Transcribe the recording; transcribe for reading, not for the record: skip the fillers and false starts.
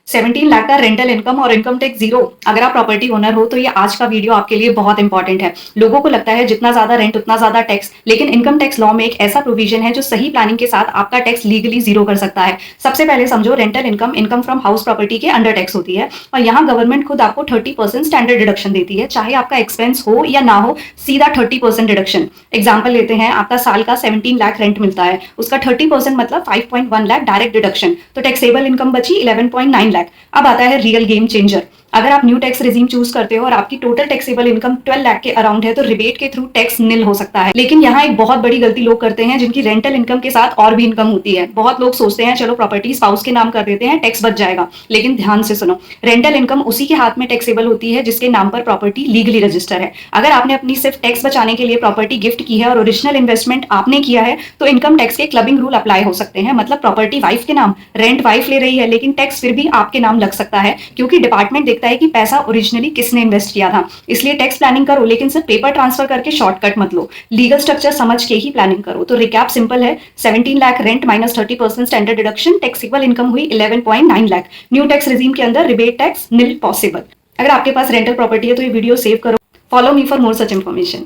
17 लाख का rental income और income tax zero. अगर आप प्रॉपर्टी ओनर हो तो ये आज का वीडियो आपके लिए बहुत इंपॉर्टेंट है। लोगों को लगता है जितना ज्यादा रेंट उतना ज्यादा टैक्स, लेकिन इनकम टैक्स लॉ में एक ऐसा प्रोविजन है जो सही प्लानिंग के साथ आपका टैक्स लीगली जीरो कर सकता है। सबसे पहले समझो, rental income income from house property के अंडर टैक्स होती है और यहाँ गवर्नमेंट खुद आपको 30% स्टैंडर्ड डिडक्शन देती है, चाहे आपका एक्सपेंस हो या ना हो, सीधा 30% डिडक्शन। एग्जाम्पल लेते हैं, आपका साल का 17 लाख रेंट मिलता है, उसका 30% मतलब 5.1 लाख डायरेक्ट डिडक्शन, तो टैक्सेबल इनकम बची 11.9 लाख। अब आता है रियल गेम चेंजर। अगर आप न्यू टैक्स रेजिम चूज करते हो और आपकी टोटल टैक्सेबल इनकम 12 लाख के अराउंड है तो रिबेट के थ्रू टैक्स निल हो सकता है। लेकिन यहाँ एक बहुत बड़ी गलती लोग करते हैं जिनकी रेंटल इनकम के साथ और भी इनकम होती है। बहुत लोग सोचते हैं चलो प्रॉपर्टी स्पाउस के नाम कर देते हैं, टैक्स बच जाएगा। लेकिन ध्यान से सुनो, रेंटल इनकम उसी के हाथ में टैक्सेबल होती है जिसके नाम पर प्रॉपर्टी लीगली रजिस्टर है। अगर आपने अपनी सिर्फ टैक्स बचाने के लिए प्रॉपर्टी गिफ्ट की है और ओरिजिनल इन्वेस्टमेंट आपने किया है तो इनकम टैक्स के क्लबिंग रूल अप्लाई हो सकते हैं। मतलब प्रॉपर्टी वाइफ के नाम, रेंट वाइफ ले रही है, लेकिन टैक्स फिर भी आपके नाम लग सकता है क्योंकि डिपार्टमेंट देखता है कि पैसा ओरिजिनली किसने इन्वेस्ट किया था। इसलिए टैक्स प्लानिंग करो, लेकिन सिर्फ पेपर ट्रांसफर करके शॉर्टकट मत लो, लीगल स्ट्रक्चर समझ के ही प्लानिंग करो। तो रिकैप सिंपल है, 17 lakh rent minus 30% standard deduction, taxable income हुई 11.9 लाख। न्यू टैक्स रेजिम के अंदर रिबेट टैक्स निल पॉसिबल। अगर आपके पास रेंटल प्रॉपर्टी है तो ये वीडियो सेव करो। Follow me for more such information.